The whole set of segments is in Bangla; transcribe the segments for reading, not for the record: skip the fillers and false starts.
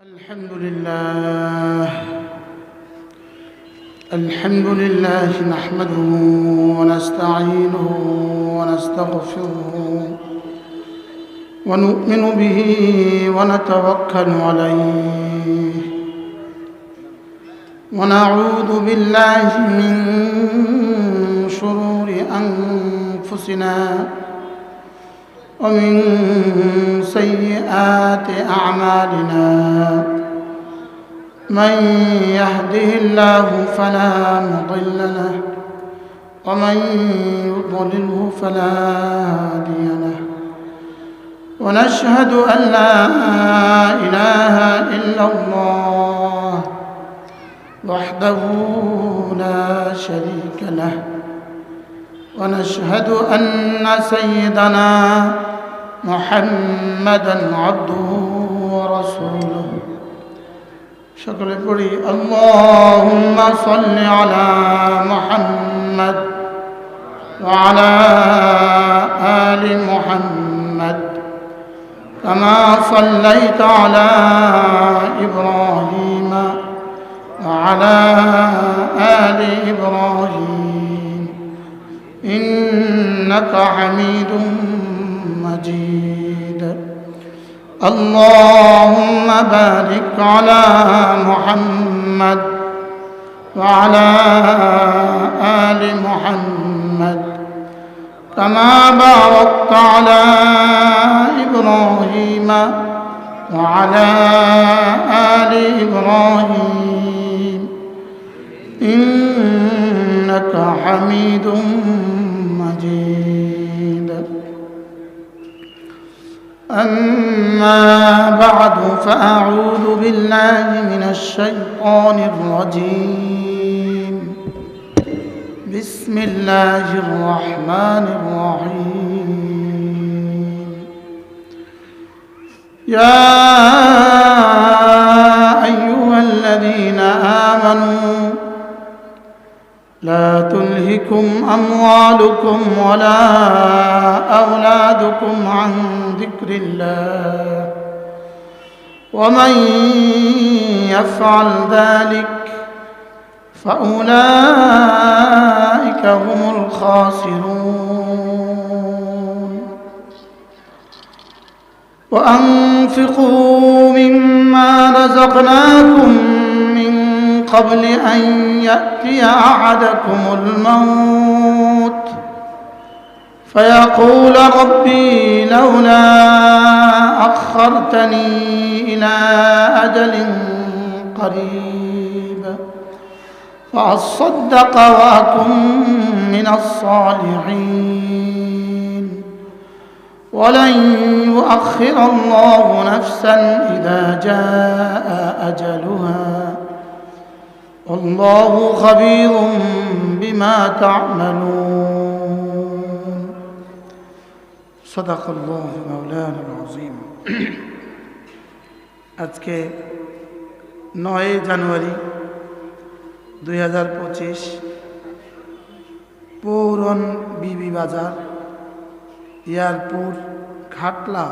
الحمد لله نحمده ونستعينه ونستغفره ونؤمن به ونتوكل عليه ونعوذ بالله من شرور أنفسنا ومن سيئات أعمالنا من يهده الله فلا مضل له ومن يضلله فلا هادي له ونشهد أن لا إله إلا الله وحده لا شريك له ونشهد أن سيدنا محمدا عبده ورسوله شكر لي اللهم صل على محمد وعلى آل محمد كما صليت على إبراهيم وعلى آل إبراهيم إنك حميد مجيد اللهم بارك على محمد وعلى آل محمد كما باركت على إبراهيم وعلى آل إبراهيم إنك حميد مجيد أما بعد فأعوذ بالله من الشيطان الرجيم بسم الله الرحمن الرحيم يا أيها الذين آمنوا لا تلهكم أموالكم ولا أولادكم عن ذكر الله ومن يفعل ذلك فأولئك هم الخاسرون وأنفقوا مما رزقناكم قبل أن يأتي أحدكم الموت فيقول ربي لولا أخرتني إلى أجل قريب فأصدق وأكن من الصالحين ولن يؤخر الله نفسا إذا جاء أجلها والله خبير بما تعملون صدق الله مولانا العظيم আজকে 9 জানুয়ারি 2025 পুরন বিবি বাজার এয়ারপোর্ট ঘাটলা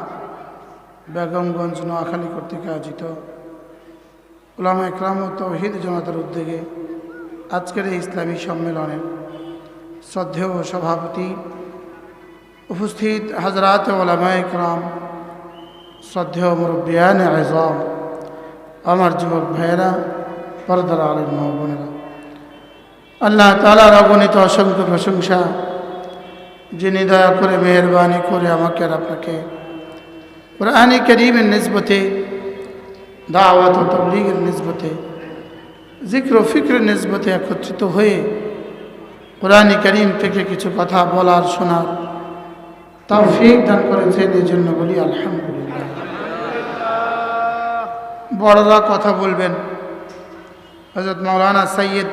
বেগমগঞ্জ নোয়াখালী কর্তৃক আয়োজিত উলামা ইকরাম ও তাওহীদ জামাতের উদ্যোগে আজকের এই ইসলামী সম্মেলনের শ্রদ্ধেয় সভাপতি উপস্থিত হযরত উলামা ইকরাম শ্রদ্ধেয় মুরব্বিয়ান আযম আমার যুবক ভাইয়েরা পর্দার আলের মা বোনেরা আল্লাহ তাআলার অগণিত অসংখ্য প্রশংসা যিনি দয়া করে মেহেরবানি করে আমাকে আর আপনাকে কোরআনে কারীমের নিসবতে দাওয়াত ও তাবলীগের নিসবতে জিক্র ও ফিক্রের নিসবতে একত্রিত হয়ে কোরআনে কারীম থেকে কিছু কথা বলার শোনার তৌফিক দান করেছেন এই জন্য বলি আলহামদুলিল্লাহ। বড়রা কথা বলবেন হযরত মাওলানা সৈয়দ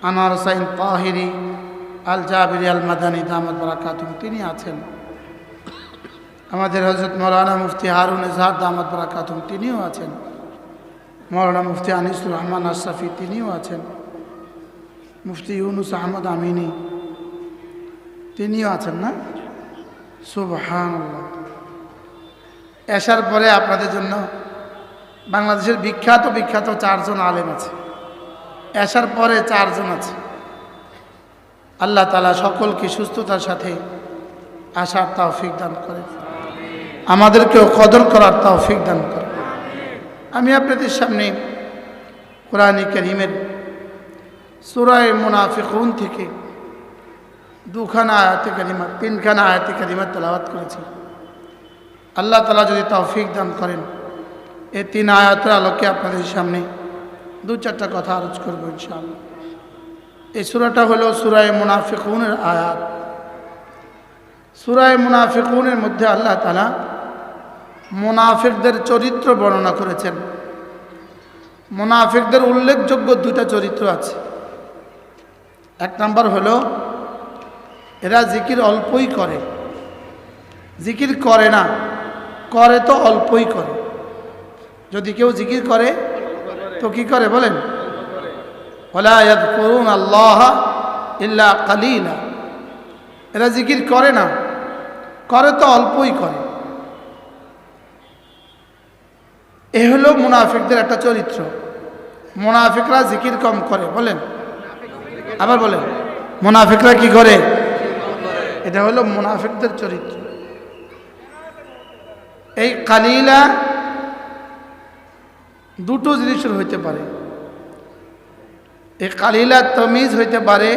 আনোয়ার হোসেন তাহিরি আল জাবিরি আল মাদানী দামাত বারাকাতুহু তিনি আছেন। আমাদের হযরত মাওলানা মুফতি হারুন ইজহার দামাত বারাকাতুহু তিনিও আছেন। মাওলানা মুফতি আনিসুর রহমান আশরাফি তিনিও আছেন। মুফতি ইউনুস আহমদ আমিনী তিনিও আছেন না? সুবহানাল্লাহ। এশার পরে আপনাদের জন্য বাংলাদেশের বিখ্যাত বিখ্যাত 4 জন আলেম আছে, এশার পরে 4 জন আছে। আল্লাহ তাআলা সকলকে সুস্থতার সাথে আসার তৌফিক দান করে, আমাদেরকেও কদর করার তৌফিক দান করে। আমি আপনাদের সামনে কোরআন কারীমের সূরা মুনাফিকুন থেকে 2খানা আয়াতে কারিমা 3খানা আয়াতে কারিমা তেলাওয়াত করেছি। আল্লাহ তাআলা যদি তৌফিক দান করেন এই 3 আয়াতের আলোকে আপনাদের সামনে 2-4টা কথা আলোচ করব ইনশাআল্লাহ। এই সূরাটা হলো সূরা মুনাফিকুনের আয়াত। সূরা মুনাফিকুনের মধ্যে আল্লাহ তাআলা মুনাফিকদের চরিত্র বর্ণনা করেছেন। মুনাফিকদের উল্লেখযোগ্য 2টা চরিত্র আছে। 1 নাম্বার হলো এরা জিকির অল্পই করে, জিকির করে না, করে তো অল্পই করে। যদি কেউ জিকির করে তো কি করে বলেন? ওয়ালা ইয়াযকুরুনা আল্লাহ ইল্লা কালিলা। এরা জিকির করে না, করে তো অল্পই করে। এ হলো মুনাফিকদের একটা চরিত্র। মুনাফিকরা জিকির কম করে, বলেন আবার বলেন, মুনাফিকরা কি করে? এটা হলো মুনাফিকদের চরিত্র। এই কালিলা 2টো জিনিসের হইতে পারে। এই কালিলা তামিজ হইতে পারে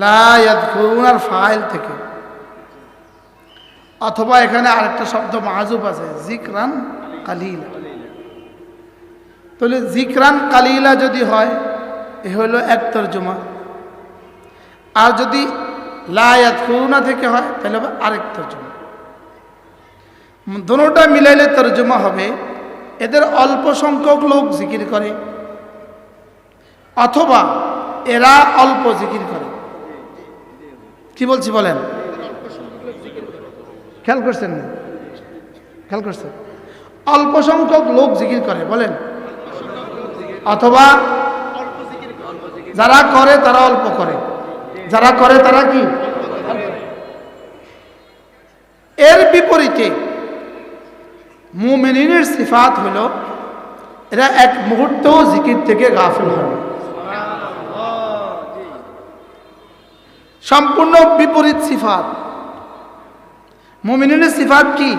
লা ইয়াযকুরুনার ফাইল থেকে, অথবা এখানে আরেকটা শব্দ মাযুফ আছে যিকরান কালিলা। তাহলে যিকরান কালিলা যদি হয় এ হলো এক তরজমা, আর যদি লা ইয়াযকুরুনা থেকে হয় তাহলে আরেক তরজমা। দুটোটা মিলাইলে তরজমা হবে এদের অল্প সংখ্যক লোক জিকির করে, অথবা এরা অল্প জিকির করে। কি বলছি বলেন? খেয়াল করছেন না? খেয়াল করছেন? অল্প সংখ্যক লোক জিকির করে, বলেন, অথবা যারা করে তারা অল্প করে, যারা করে তারা কি? এর বিপরীতে মুমিনের সিফাত হলো এরা এক মুহূর্তেও জিকির থেকে গাফিল হয় না। সম্পূর্ণ বিপরীত সিফাত। মুমিনের সিফাত কি?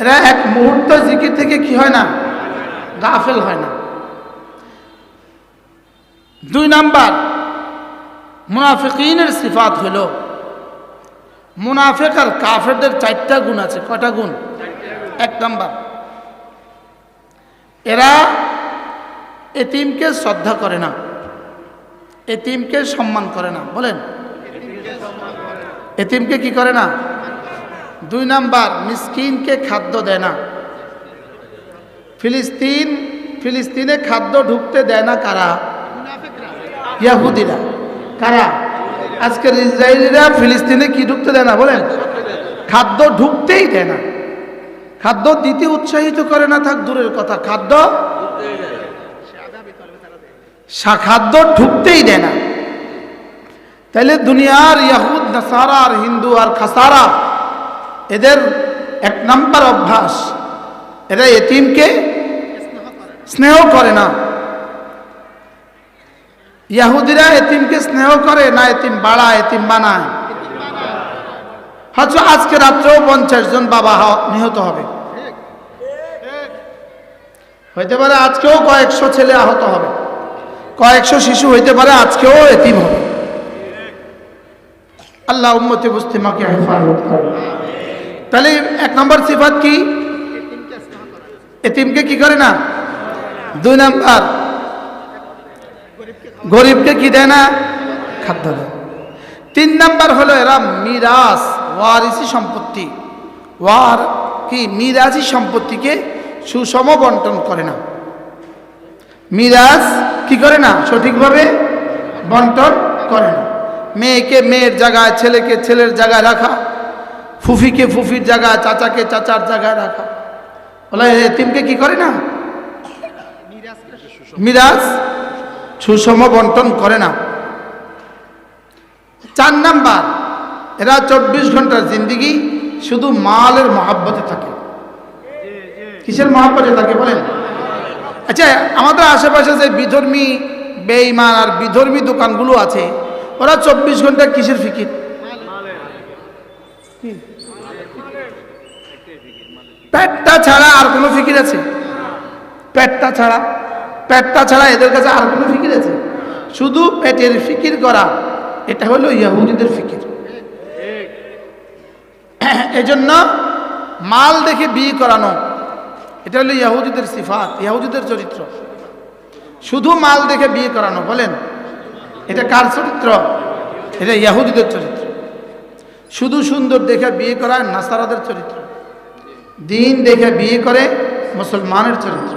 এরা এক মুহূর্ত জিকির থেকে কি হয় না? গাফিল হয় না। 2 নাম্বার মুনাফিকিনের সিফাত হলো, মুনাফিক আর কাফেরদের 4টা গুণ আছে। কয়টা গুণ? 1 নাম্বার, এরা এতিমকে শ্রদ্ধা করে না, এতিমকে সম্মান করে না, বলেন, এতিমকে কি করে না? 2 নাম্বার মিসকিনকে খাদ্য দেয় না। ফিলিস্তিনে খাদ্য ঢুকতে দেয় না কারা? ইহুদিরা। কারা? আজকের ইসরায়েলিরা ফিলিস্তিনে কি ঢুকতে দেয় না? বলেন, খাদ্য ঢুকতেই দেয় না। খাদ্য দিতে উৎসাহিত করে না, থাক দূরের কথা, খাদ্য ঢুকতেই দেয় না। তাহলে দুনিয়ার ইহুদ নাসারা আর হিন্দু আর খাসারা এদের 1 নাম্বার অভ্যাস, এরা এতিমকে স্নেহ করে না। ইহুদিরা এতিমকে স্নেহ করে না, এতিম বাড়ায়, এতিম বানায়। হয়তো আজকে রাত্রেও 50 জন বাবা নিহত হবে, হইতে পারে আজকেও কয়েকশো ছেলে আহত হবে, কয়েকশো শিশু হইতে পারে আজকেও এতিম হবে। আল্লাহ উম্মতে মুসলিমাকে হেফাজত করে। তাহলে 1 নম্বর সিফাত কি? এতিমকে কি করে না। 2 নাম্বার গরিবকে কি দেয় না? খাদ্য দেয়। 3 নাম্বার হলো এরা মিরাস ওয়ারিসি সম্পত্তি, মিরাজি সম্পত্তিকে সুষম বন্টন করে না। মিরাজ কি করে না? সঠিকভাবে বন্টন করে না। মেয়েকে মেয়ের জায়গায়, ছেলেকে ছেলের জায়গায় রাখা, ফুফিকে ফুফির জায়গায়, চাচাকে চাচার জায়গায় রাখা, বলে এতিমকে কি করে না? মিরাজ সুষম বন্টন করে না। 4 নাম্বার এরা 24 ঘন্টার জিন্দেগি শুধু মালের মহাব্বতে থাকে। কি কিসের মহব্বতে থাকে বলেন? আচ্ছা, আমাদের আশেপাশে যে বিধর্মী বেঈমান আর বিধর্মী দোকানগুলো আছে, ওরা 24 ঘন্টা কিসের ফিকির? পেটটা ছাড়া আর কোনো ফিকির আছে? পেটটা ছাড়া এদের কাছে আর কোনো ফিকির আছে? শুধু পেটের ফিকির করা, এটা হলো ইহুদিদের ফিকির। এজন্য মাল দেখে বিয়ে করানো, এটা হলো ইহুদিদের সিফাত, ইহুদিদের চরিত্র। শুধু মাল দেখে বিয়ে করানো, বলেন এটা কার চরিত্র? এটা ইহুদিদের চরিত্র। শুধু সুন্দর দেখে বিয়ে করা নাসারাদের চরিত্র। দিন দেখে বিয়ে করে মুসলমানের চরিত্র।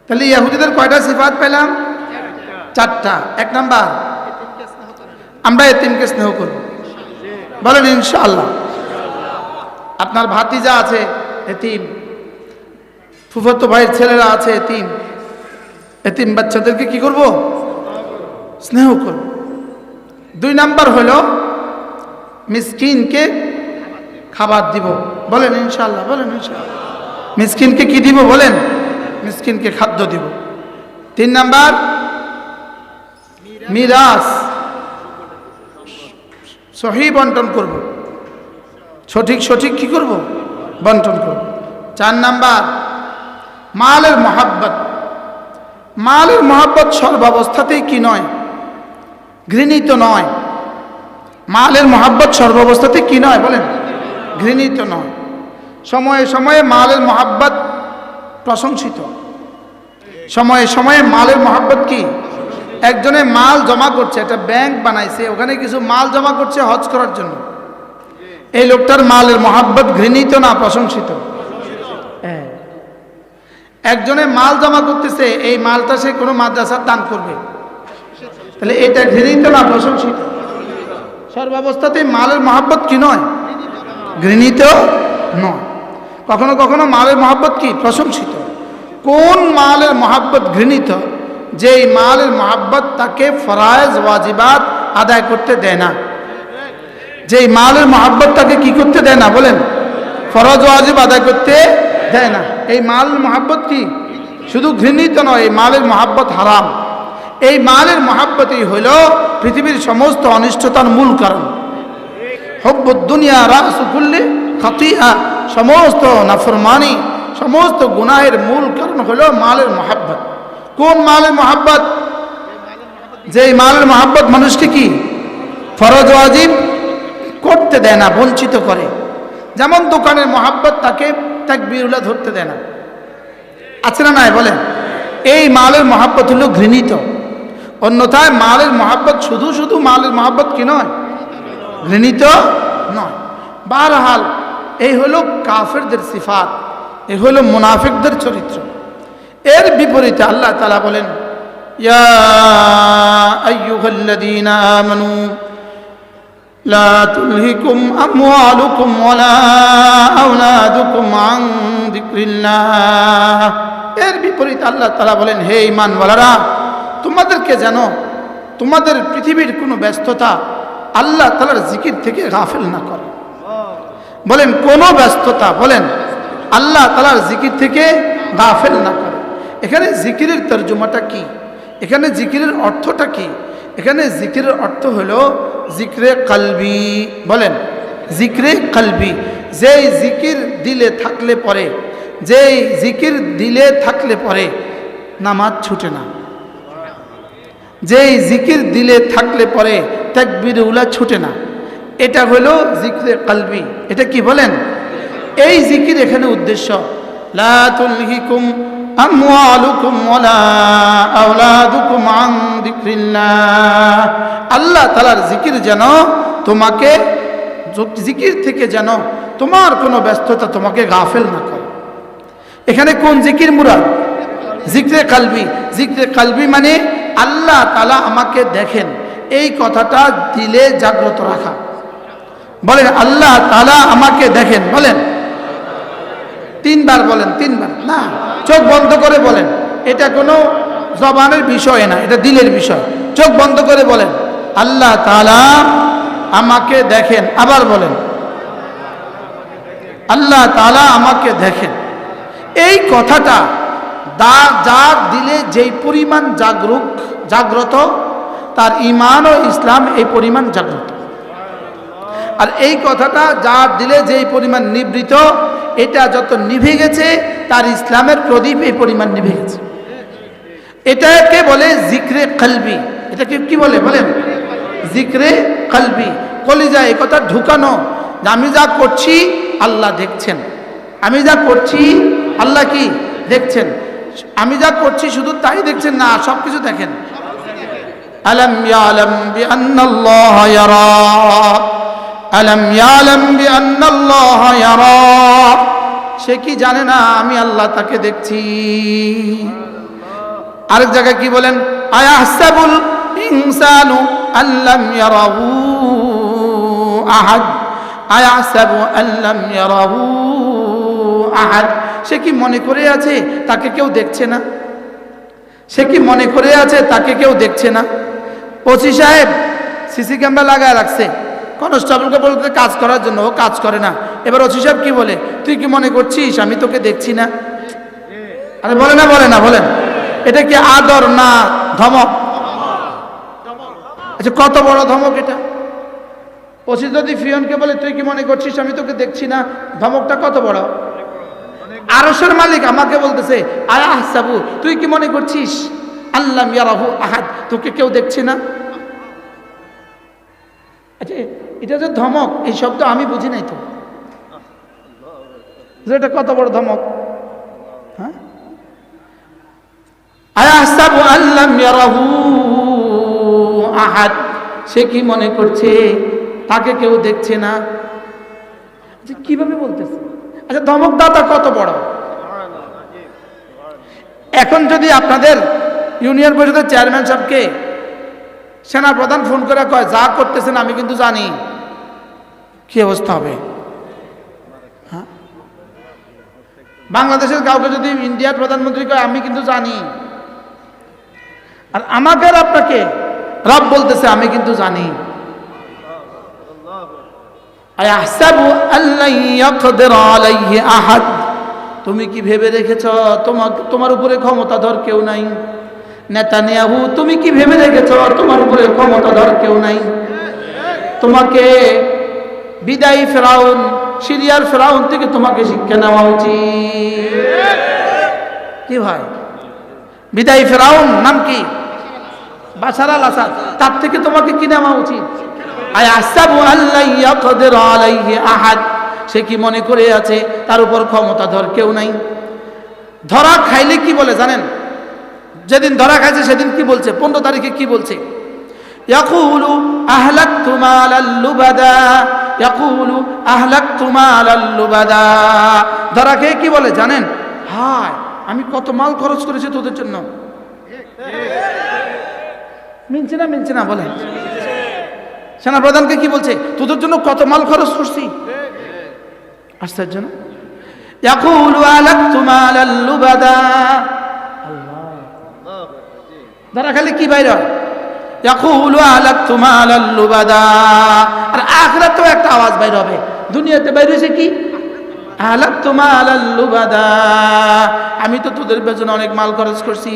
তাহলে ইহুদিদের কয়টা সিফাত পেলাম? 4টা। 1 নাম্বার, আমরা এতিমকে স্নেহ করব, বলেন ইনশাআল্লাহ। আপনার ভাতিজা আছে এতিম, ফুফাতো ভাইয়ের ছেলেরা আছে এতিম, এতিম বাচ্চাদেরকে কি করব? স্নেহ করব। 2 নাম্বার হলো মিসকিনকে খাবার দিব, বলেন ইনশাআল্লাহ, বলেন ইনশাআল্লাহ। মিসকিনকে কি দিব বলেন? মিসকিনকে খাদ্য দিব। 3 নাম্বার মিরাস সহি বন্টন করব, সঠিক কি করব? বন্টন করব। 4 নাম্বার মালের মহাব্বত। মালের মহাব্বত সর্বাবস্থাতেই কি নয়? ঘৃণিত নয়। মালের মহাব্বত সর্বাবস্থাতে কি নয় বলেন? ঘৃণিত নয়। সময়ে সময়ে মালের মহাব্বত প্রশংসিত। সময়ে সময়ে মালের মহাব্বত কি? একজনে মাল জমা করছে, একটা ব্যাংক বানাইছে, ওখানে কিছু মাল জমা করছে হজ করার জন্য। এই লোকটার মালের মহাব্বত ঘৃণিত না প্রশংসিত? একজনে মাল জমা করতেছে, এই মালটা সে কোনো মাদ্রাসার দান করবে, তাহলে এটা ঘৃণিত না প্রশংসিত? সর্বাবস্থাতে মালের মহাব্বত কি নয়? ঘৃণিত নয়। কখনো কখনো মালের মহাব্বত কি? প্রশংসিত। কোন মালের মহাব্বত ঘৃণিত? যেই মালের মহাব্বত তাকে ফরায়েজ ওয়াজিবাত আদায় করতে দেয় না। যেই মালের মহাব্বত তাকে কি করতে দেয় না বলেন? ফরজ ওয়াজিব আদায় করতে দেয় না। এই মাল মহাব্বত কি? শুধু ঘৃণিত নয়, এই মালের মহাব্বত হারাম। এই মালের মহাব্বতই হইল পৃথিবীর সমস্ত অনিষ্টতার মূল কারণ। হুব্বুদ দুনিয়া রাসু কুল্লি খাতিআ, সমস্ত নাফরমানি, সমস্ত গুনাহের মূল কারণ হলো মালের মহাব্বত। কোন মালের মহাব্বত? যেই মালের মহাব্বত মানুষকে কি? ফরজ ওয়াজিব করতে দেয় না, বঞ্চিত করে। যেমন দোকানের মহাব্বত তাকে তাকবীরুল্লাহ ধরতে দেয় না, আছে না নাই বলেন? এই মালের মহাব্বত হলো ঘৃণিত। অন্যথায় মালের মহাব্বত শুধু মালের মহাব্বত কি নয়? ঘৃণিত নয়। বারহাল এই হলো কাফেরদের সিফাত, এই হলো মুনাফিকদের চরিত্র। এর বিপরীতে আল্লাহ তাআলা বলেন, ইয়া আইয়ুহাল্লাযীনা আমানু লা তুলহিকুম আমওয়ালুকুম ওয়ালা আওলাদুকুম আন যিকরিল্লাহ। এর বিপরীতে আল্লাহ তাআলা বলেন, হে ঈমানওয়ালারা, তোমাদেরকে যেন তোমাদের পৃথিবীর কোনো ব্যস্ততা আল্লাহ তাআলার জিকির থেকে গাফিল না করে। বলেন কোন ব্যস্ততা, বলেন আল্লাহ তাআলার জিকির থেকে গাফিল না করে। এখানে জিকিরের তর্জমাটা কি? এখানে জিকিরের অর্থটা কি? এখানে জিকিরের অর্থ হলো জিক্রে কলবি। বলেন জিক্রে কলবি। যেই জিকির দিলে থাকলে পরে, যেই জিকির দিলে থাকলে পরে নামাজ ছুটে না, যেই জিকির দিলে থাকলে পরে তাকবীরুল্লাহ ছুটে না, এটা হলো জিক্রে কলবি। এটা কি বলেন? এই জিকির এখানে উদ্দেশ্য। লা তুলহিকুম আমওয়ালুকুম ওয়ালা আওলাদুকুম আন যিকরিল্লাহ। আল্লাহ তাআলার জিকির যেন তোমাকে, জিকির থেকে যেন তোমার কোনো ব্যস্ততা তোমাকে গাফিল না করে। এখানে কোন জিকির মুরাদ? জিক্রে কলবি। জিক্রে কলবি মানে আল্লাহ তাআলা আমাকে দেখেন, এই কথাটা দিলে জাগ্রত রাখা। বলেন আল্লাহ তাআলা আমাকে দেখেন, বলেন 3 বার বলেন, 3 বার না, চোখ বন্ধ করে বলেন। এটা কোনো জবানের বিষয় না, এটা দিলের বিষয়। চোখ বন্ধ করে বলেন আল্লাহ তাআলা আমাকে দেখেন। আবার বলেন আল্লাহ তাআলা আমাকে দেখেন। এই কথাটা যার দিলে যেই পরিমাণ জাগ্রত তার ঈমান ও ইসলাম এই পরিমাণ জাগ্রত। আর এই কথাটা যার দিলে যেই পরিমাণ নিবৃত, এটা যত নিভে গেছে তার ইসলামের প্রদীপ এই পরিমাণ নিভে গেছে। এটাকে বলে জিক্রে কলবি। এটাকে কি বলে বলেন? জিক্রে কলবি। কলিজা এই কথা ঢুকানো যে আমি যা করছি আল্লাহ দেখছেন, আমি যা করছি আল্লাহ কি দেখছেন, আমি যা করছি শুধু তাই দেখছেন না, সব কিছু দেখেন। আলম ইয়ালাম বিআন্নাল্লাহ ইয়ারা, আলম ইয়ালাম বিআন্নাল্লাহ ইয়ারা, সে কি জানে না আমি আল্লাহ তাকে দেখছি। আরেক জায়গায় কি বলেন? আয়াহসাবুল ইনসানু আল্লাম ইয়ারাহু আহাদ, আয়াহসাবু আল্লাম ইয়ারাহু আহাদ, সে কি মনে করে আছে তাকে কেউ দেখছে না? সে কি মনে করে আছে তাকে কেউ দেখছে না? ওসি সাহেব সিসি ক্যামেরা লাগায় রাখছে কনস্টেবলকে বলতে কাজ করার জন্য, ও কাজ করে না। এবার ওসি সাহেব কি বলে? তুই কি মনে করছিস আমি তোকে দেখছি না? আরে বলে না, বলে না, বলেন। এটা কি আদর না ধমক? আচ্ছা, কত বড় ধমক এটা। ওসি যদি ফিয়নকে বলে তুই কি মনে করছিস আমি তোকে দেখছি না, ধমকটা কত বড়। আরশের মালিক আমাকে বলতেছে আয়াহসাবু, তুই কি মনে করছিস আল্লাম ইয়ারাহু আহাদ, তোকে কেউ দেখছে না। আচ্ছা, এটা যে ধমক, এই শব্দ আমি বুঝি নাই তো, এটা কত বড় ধমক। হ্যাঁ, আয়াহসাবু আল্লাম ইয়ারাহু আহাদ, সে কি মনে করছে তাকে কেউ দেখছে না। আচ্ছা, কিভাবে বলতেছে? আচ্ছা, ধমকদাতা কত বড়। এখন যদি আপনাদের ইউনিয়ন পরিষদের চেয়ারম্যান সাহেবকে সেনাপ্রধান ফোন করে কয় যা করতেছেন আমি কিন্তু জানি, কি অবস্থা হবে? হ্যাঁ, বাংলাদেশের কাউকে যদি ইন্ডিয়ার প্রধানমন্ত্রী কয় আমি কিন্তু জানি, আর আমাকে আর আপনাকে রব বলতেছে আমি কিন্তু জানি। আয়াহসাবু আল্লান ইয়াকদির আলাইহি আহাদ, তুমি কি ভেবে রেখেছ তোমার উপরে ক্ষমতাধর কেউ নাই? নেতানিয়াহু, তুমি কি ভেবে রেখেছ তোমার উপরে ক্ষমতাধর কেউ নাই? তোমাকে বিদায়ী ফেরাউন, সিরিয়ার ফেরাউন থেকে তোমাকে শিক্ষা নেওয়া উচিত। কি ভাই, বিদায়ী ফেরাউন নাম কি? বাশার আল আসাদ, তার থেকে তোমাকে কি নেওয়া উচিত? আয়াহসাবু আল্লান ইয়াকদির আলাইহি আহাদ, সে কি মনে করে আছে তার উপর ক্ষমতাধর কেউ নাই? ধরা খাইলে কি বলে জানেন? যেদিন ধরা খাইছে সেদিন কি বলছে? 15 তারিখে কি বলছে? ইয়াকুলু আহলাকতু মালাল লুবাদা, ইয়াকুলু আহলাকতু মালাল লুবাদা। ধরা খেয়ে কি বলে জানেন? হায়, আমি কত মাল খরচ করেছি তোদের জন্য। মিলছে না, মিলছে না বলেন? সেনাপ্রধানকে কি বলছে? তোদের জন্য কত মাল খরচ করছি। আশ্চর্য না? ইয়াকুলু আহলাকতু মালাল লুবাদা। ধরা খালি কি বাইরে? ইয়াকুলু আহলাকতু মালাল লুবাদা। আর আখিরাতেও একটা আওয়াজ বাইরে হবে। দুনিয়াতে বাইরে হয়েছে কি? আহলাকতু মালাল লুবাদা, আমি তো তোদের পেছনে অনেক মাল খরচ করছি,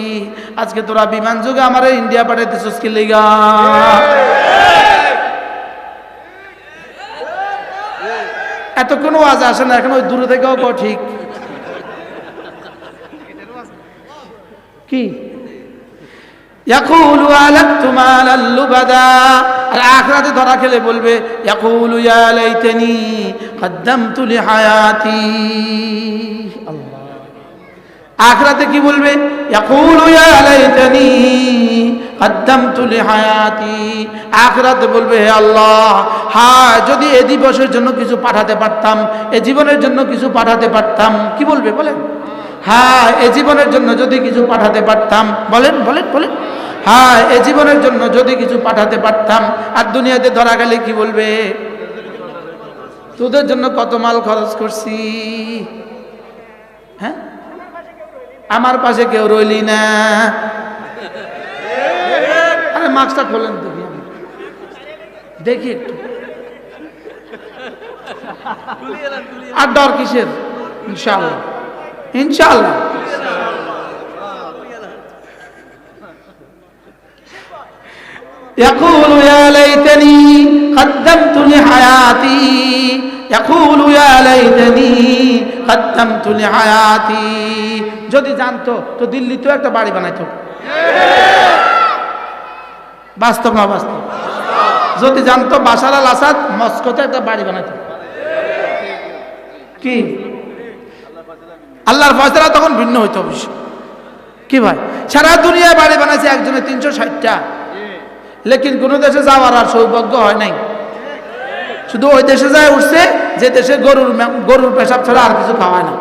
আজকে তোরা বিমান যোগে আমারে ইন্ডিয়া পাঠাইতেছিস কি লিগা? এত কোনো আওয়াজ আসে না, এখন ওই দূরে থেকেও কও ঠিক কি? ইয়াকুলু আহলাকতু মালাল লুবাদা। আর আখিরাতে ধরা খেলে বলবে ইয়াকুলু ইয়া লাইতানি কদ্দামতু লিহায়াতি। আল্লাহ, আখিরাতে কি বলবে? ইয়াকুলু ইয়া লাইতানি কদ্দামতু লিহায়াতি। আখিরাতে বলবে হে আল্লাহ, হ্যাঁ যদি এই দিবসের জন্য কিছু পাঠাতে পারতাম, এই জীবনের জন্য কিছু পাঠাতে পারতাম। কি বলবে বলেন? হ্যাঁ, এই জীবনের জন্য যদি কিছু পাঠাতে পারতাম। বলেন বলেন বলেন, হ্যাঁ এই জীবনের জন্য যদি কিছু পাঠাতে পারতাম। আর দুনিয়াতে ধরা গেলে কি বলবে? তোদের জন্য কত মাল খরচ করছি। হ্যাঁ, আমার পাশে কেউ রইলি না। আরে মাস্কটা খোলেন দেখি, দেখি একটু। আর ডর কিসের? ইনশাআল্লাহ, ইনশাআল্লাহ। يقول يا ليتني قدمت لحياتي يقول يا ليتني قدمت لحياتي যদি জানতো তো দিল্লিতেও একটা বাড়ি বানাইতো। বাস্তব না বাস্তব? যদি জানতো বাশার আল আসাদ মস্কোতে একটা বাড়ি বানাইতো। কি আল্লাহর ফয়সালা তখন ভিন্ন হইতো অবশ্য। কি ভাই, সারা দুনিয়ায় বাড়ি বানাইছে একজনে 360টা, লেকিন কোন দেশে যাওয়ার আর সৌভাগ্য হয় নাই। শুধু ওই দেশে যায় উঠছে যে দেশে গরুর পেশাব ছাড়া আর কিছু খাওয়ায় না।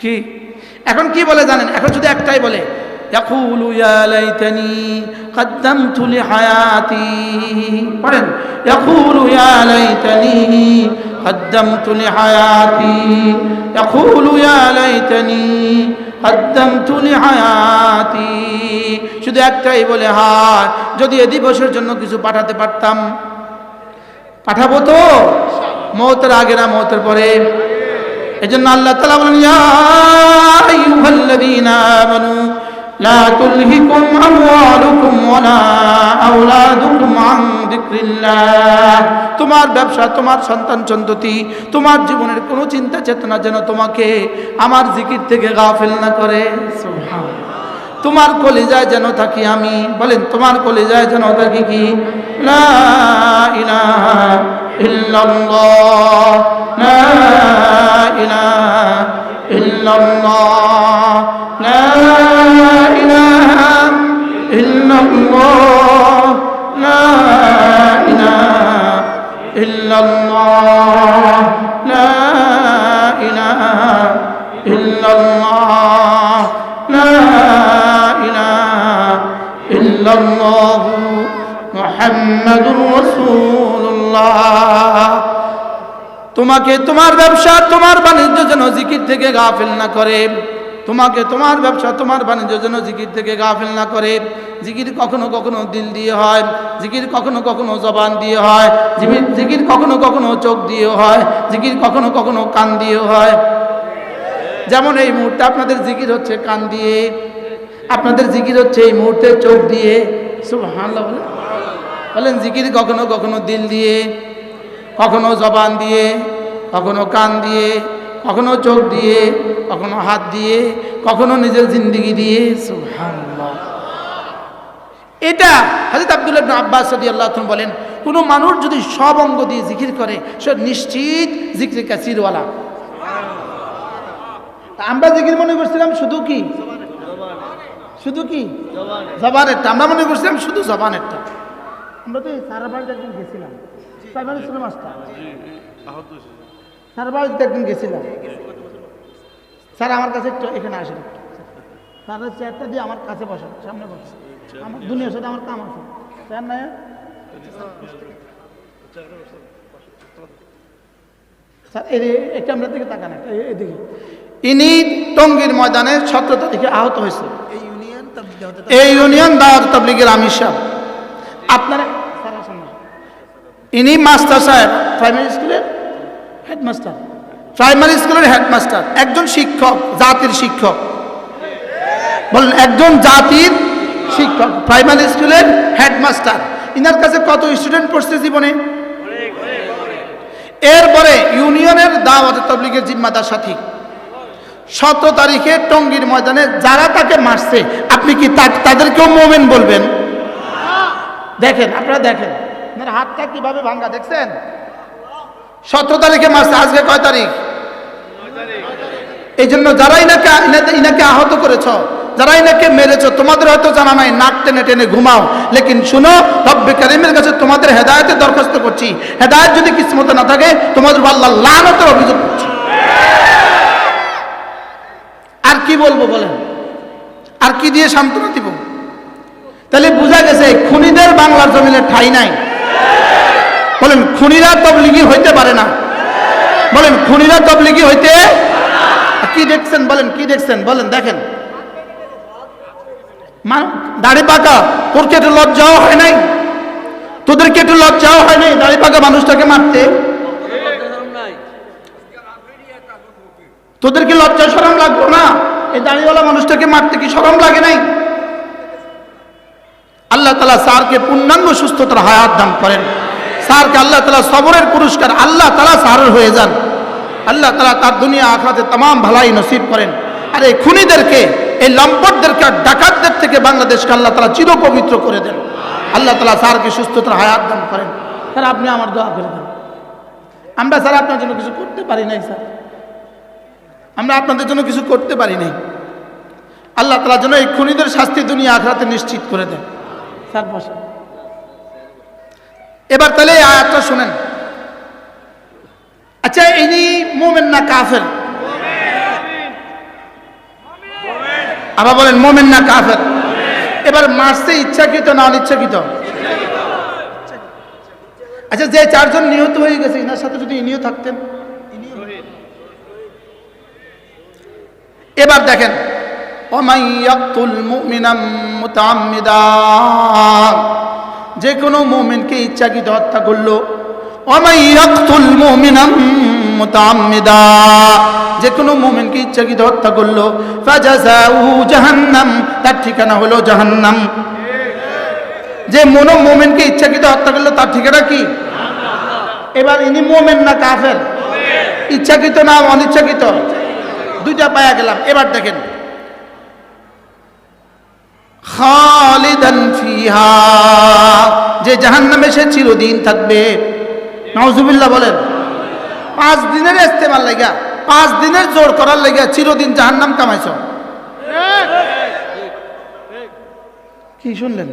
কি এখন কি বলে জানেন? এখন শুধু একটাই বলে, ইয়াকুলু ইয়া লাইতানি কদ্দামতু লিহায়াতি। পড়েন, ইয়াকুলু ইয়া লাইতানি কদ্দামতু লিহায়াতি, ইয়াকুলু ইয়া লাইতানি কদ্দামতু লিহায়াতি। শুধু একটাই বলে, হায় যদি এ দিবসের জন্য কিছু পাঠাতে পারতাম। পাঠাবো তো, মওতের আগে না মওতের পরে। এজন্য আল্লাহ তাআলা বলেন, ইয়া আইয়ুহাল্লাযীনা আমানু লা তুলহিকুম আমওয়ালুকুম ওয়ালা আওলাদুকুম আন যিকরিল্লাহ। তোমার ব্যবসা, তোমার সন্তান সন্ততি, তোমার জীবনের কোনো চিন্তা চেতনা যেন তোমাকে আমার জিকির থেকে গাফিল না করে। সুবহানাল্লাহ। তোমার কলিজায় যেন থাকি আমি। বলেন, তোমার কলিজায় যেন থাকি কি? লা ইলাহা ইল্লাল্লাহ, লা ইলাহা ইল্লাল্লাহ, লা ইলাহা ইল্লাল্লাহ, লা ইলাহা ইল্লাল্লাহ, লা ইলাহা ইল্লাল্লাহ, লা ইলাহা ইল্লাল্লাহ মুহাম্মাদুর রাসূলুল্লাহ। তোমাকে তোমার ব্যবসা, তোমার বাণিজ্য যেন জিকির থেকে গাফিল না করে। তোমাকে তোমার ব্যবসা, তোমার বাণিজ্য যেন জিকির থেকে গাফিল না করে। জিকির কখনো কখনো দিল দিয়ে হয়, জিকির কখনো কখনো জবান দিয়ে হয়, জিকির কখনো কখনো চোখ দিয়ে হয়, জিকির কখনো কখনো কান দিয়ে হয়। যেমন এই মুহূর্তে আপনাদের জিকির হচ্ছে কান দিয়ে, আপনাদের জিকির হচ্ছে এই মুহূর্তে চোখ দিয়ে। সুবহানাল্লাহ বলেন। জিকির কখনো কখনো দিল দিয়ে, কখনো জবান দিয়ে, কখনো কান দিয়ে, কখনো চোখ দিয়ে, কখনো হাত দিয়ে, কখনো নিজের জিন্দেগি দিয়ে। সুবহানাল্লাহ। এটা হযরত আব্দুল্লাহ ইবনে আব্বাস রাদিয়াল্লাহু আনহু বলেন, কোন মানুষ যদি সব অঙ্গ দিয়ে জিকির করে সে নিশ্চিত জিকির কাসিরওয়ালা। আমরা জিকির মনে করছিলাম শুধু কি? শুধু কি জবানেরটা। আমরা মনে করছিলাম শুধু জবানেরটা। আমরা তো সারা বাড়িতে একদিন গেছিলাম, প্রাইমারি স্কুলের মাস্টার সারা বাড়িতে একদিন গেছিলাম। স্যার আমার কাছে একটু এখানে আসেন, স্যারের চেয়ারটা দিয়ে আমার কাছে বসেন, সামনে বসেন। আমার দুনিয়ার সাথে আমার কাম আছে। চেয়ার নাই স্যার, একটা আমরা দিকে তাকান, এদিকে। ইনি টঙ্গীর ময়দানে 17 তারিখে আহত হয়েছে। এই ইউনিয়ন দাওয়াত তাবলীগের আমির সাহেব। আপনারা ইনি মাস্টার সাহেব, প্রাইমারি স্কুলের হেডমাস্টার, প্রাইমারি স্কুলের হেডমাস্টার, একজন শিক্ষক, জাতির শিক্ষক। বলেন, একজন জাতির শিক্ষক, প্রাইমারি স্কুলের হেডমাস্টার। ইনার কাছে কত স্টুডেন্ট পড়ছে জীবনে? এরপরে ইউনিয়নের দাওয়াত তাবলীগের জিম্মাদার সাথী। 17 তারিখে টঙ্গীর ময়দানে যারা তাকে মারছে, আপনি কি তাদেরকেও মুমিন বলবেন? দেখেন, আপনারা দেখেন হাতটা কিভাবে ভাঙ্গা, দেখছেন? 17 তারিখে মারছে, আজকে কয় তারিখ? এই জন্য যারা ইনাকে আহত করেছ, যারা ইনাকে মেরেছ, তোমাদের হয়তো জানা নাই, নাক টেনে টেনে ঘুমাও। লেকিন শুনো, রব্বে কারীমের কাছে তোমাদের হেদায়েতের দরখাস্ত করছি। হেদায়েত যদি কিসমতে না থাকে, তোমাদের আল্লাহ লানতের অভিযোগ করছি। আর কি বলবো বলেন? আর কি দিয়ে সান্ত্বনা দিব? তাহলে বোঝা গেছে খুনিদের বাংলার জমিনে ঠাঁই নাই। বলেন, খুনিরা তাবলীগী হইতে পারে না। বলেন, খুনিরা তাবলীগী হইতে। কি দেখছেন বলেন, কি দেখছেন বলেন? দেখেন, দাড়ি পাকা, তোর কি লজ্জাও হয় নাই? তোদেরকে একটু লজ্জাও হয় না দাড়ি পাকা মানুষটাকে মারতে? তোদেরকে লজ্জা শরম লাগলো না এই দাড়িওয়ালা মানুষটাকে মারতে? কি শরম লাগে নাই? আল্লাহ তাআলা স্যারকে পূর্ণাঙ্গ সুস্থতার হায়াত দান করেন। স্যারকে আল্লাহ তাআলা সবরের পুরস্কার আল্লাহ তাআলা স্যারের হয়ে যান। আল্লাহ তাআলা তার দুনিয়া আখিরাতে तमाम ভালাই নসিব করেন। আর এই খুনিদেরকে, এই লম্পটদেরকে, ডাকাতদের থেকে বাংলাদেশকে আল্লাহ তাআলা চিরপবিত্র করে দেন। আল্লাহ তাআলা স্যারকে সুস্থতার হায়াত দান করেন। স্যার আপনি আমার দোয়া করে দেন। আমরা স্যার আপনার জন্য কিছু করতে পারি নাই স্যার, আমরা আপনাদের জন্য কিছু করতে পারি নাই। আল্লাহ তাআলা যেন এই খুনিদের শাস্তি দুনিয়া আখিরাতে নিশ্চিত করে দেন। স্যার বসেন। এবার তাহলে এই আয়াতটা শুনেন। আচ্ছা ইনি মুমিন না কাফের? আবার বলেন মুমিন না কাফের? এবার মারছে ইচ্ছাকৃত না অনিচ্ছাকৃত? আচ্ছা যে চারজন নিহত হয়ে গেছে এনার সাথে যদি ইনিও থাকতেন? এবার দেখেন ওয়ামান ইয়াকতুল মুমিনাম মুতাআম্মিদা, যে কোনো মুমিনকে ইচ্ছাকৃত হত্যা করলো। ওয়ামান ইয়াকতুল মুমিনাম মুতাআম্মিদা, যে কোনো মুমিনকে ইচ্ছাকৃত হত্যা করলো, ফাজাযাউহু জাহান্নাম, তার ঠিকানা হলো জাহান্নাম। যে মুমিনকে ইচ্ছাকৃত হত্যা করলো তার ঠিকানা কি? এবার ইনি মুমিন না কাফের? ইচ্ছাকৃত না অনিচ্ছাকৃত? দুইটা পায়া গেলাম। এবার দেখেন খালিদান ফিহা, যে জাহান্নামে সে চিরদিন থাকবে। নাউজুবিল্লাহ বলেন। 5 দিনের ইস্তেমাল লাগা, 5 দিনের জোর করার লাগা চিরদিন জাহান্নাম কামাইছো। কি শুনলেন?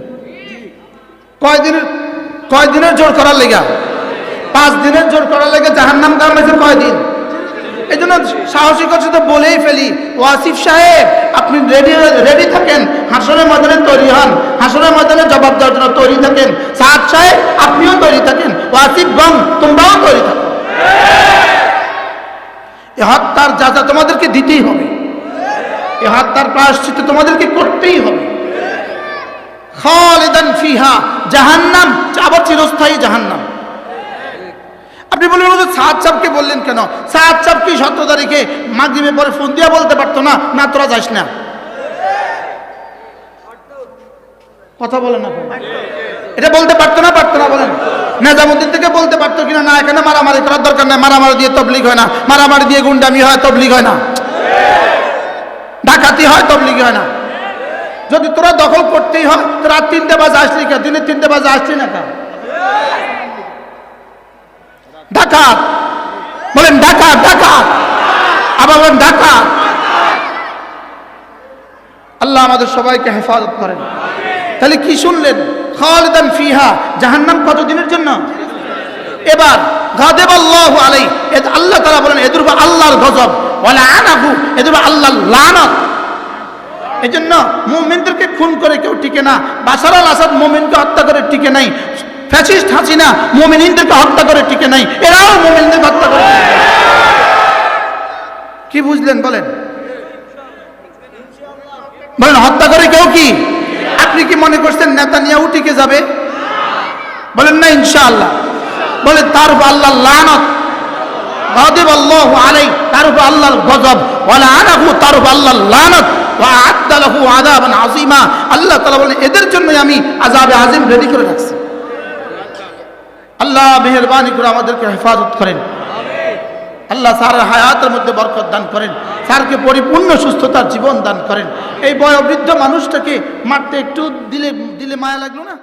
কয় দিনের জোর করার লাগা? 5 দিনের জোর করার লাগা জাহান্নাম কামাইছো কয়দিন? এই জন্য সাহসিকতার সাথে বলেই ফেলি, ওয়াসিফ সাহেব আপনি রেডি থাকেন, হাসরের ময়দানে তৈরি হন, হাসরের ময়দানে জবাব দেওয়ার জন্য তৈরি থাকেন। সাদ সাহেব আপনিও তৈরি থাকেন, ওয়াসিফ বং তোমরাও তৈরি থাকো। এ হত্যার যাজা তোমাদেরকে দিতেই হবে, এ হত্যার প্রায়শ্চিত্ত তোমাদেরকে করতেই হবে। খালিদান ফিহা, জাহান্নাম আবার চিরস্থায়ী জাহান্নাম। আপনি বলবেন সাদ সাহেবকে বললেন কেন? সাদ সাহেব কি 17 তারিখে মাগরিবের পরে ফোন দিয়ে বলতে পারতো না না তোরা যাস না? কথা বলেন না, এটা বলতে পারতো না? পারতো না বলেন? নিজামুদ্দিন থেকে বলতে পারতো কিনা না এখানে মারামারি করার দরকার নেই, মারামারি দিয়ে তবলিগ হয় না, মারামারি দিয়ে গুন্ডামি হয় তবলিগ হয় না, ডাকাতি হয় তবলিগ হয় না। যদি তোরা দখল করতেই হয় তো রাত 3টে বাজে আসলি কে? দিনে 3টে বাজে আসলি না কেন? ডাকাত বলেন, ডাকাত ডাকাত, আবার বলেন ডাকাত। আল্লাহ আমাদের সবাইকে হেফাজত করেন। তাহলে কি শুনলেন? খালিদান ফিহা, জাহান্নাম কতদিনের জন্য? এবার গাদাবাল্লাহু আলাইহি, আল্লাহ তাআলা বলেন এদের উপর আল্লাহর গজব, ওয়ালা আনাহু, এদের উপর আল্লাহর লানত। এজন্য মুমিনদেরকে খুন করে কেউ টিকে না। বাশার আল আসাদ মুমিনকে হত্যা করে টিকে নাই, ফ্যাসিস্ট হাসিনা মুমিনদেরকে হত্যা করে টিকে নাই, এরাও মুমিনদেরকে হত্যা করে। কি বুঝলেন বলেন? বলেন হত্যা করে কেউ কি? আপনি কি মনে করছেন নেতানিয়াহু টিকে যাবে? বলেন না ইনশাআল্লাহ। বলে তার উপর আল্লাহর লানত, গাদাবাল্লাহু আলাইহি, তার উপর আল্লাহর গজব, ওয়ালা আনাহু, তার উপর আল্লাহর লানত, ওয়া আ'আদ্দা লাহু আযাবান আযীমা, আল্লাহ তাআলা বলেন এদের জন্য আমি আযাবে আযীম রেডি করে রাখছি। আল্লাহ মেহেরবানি করে আমাদেরকে হেফাজত করেন। আল্লাহ স্যারের হায়াতের মধ্যে বরকত দান করেন, স্যারকে পরিপূর্ণ সুস্থতার জীবন দান করেন। এই বয়োবৃদ্ধ মানুষটাকে মারতে একটু দিলে মায়া লাগলো না?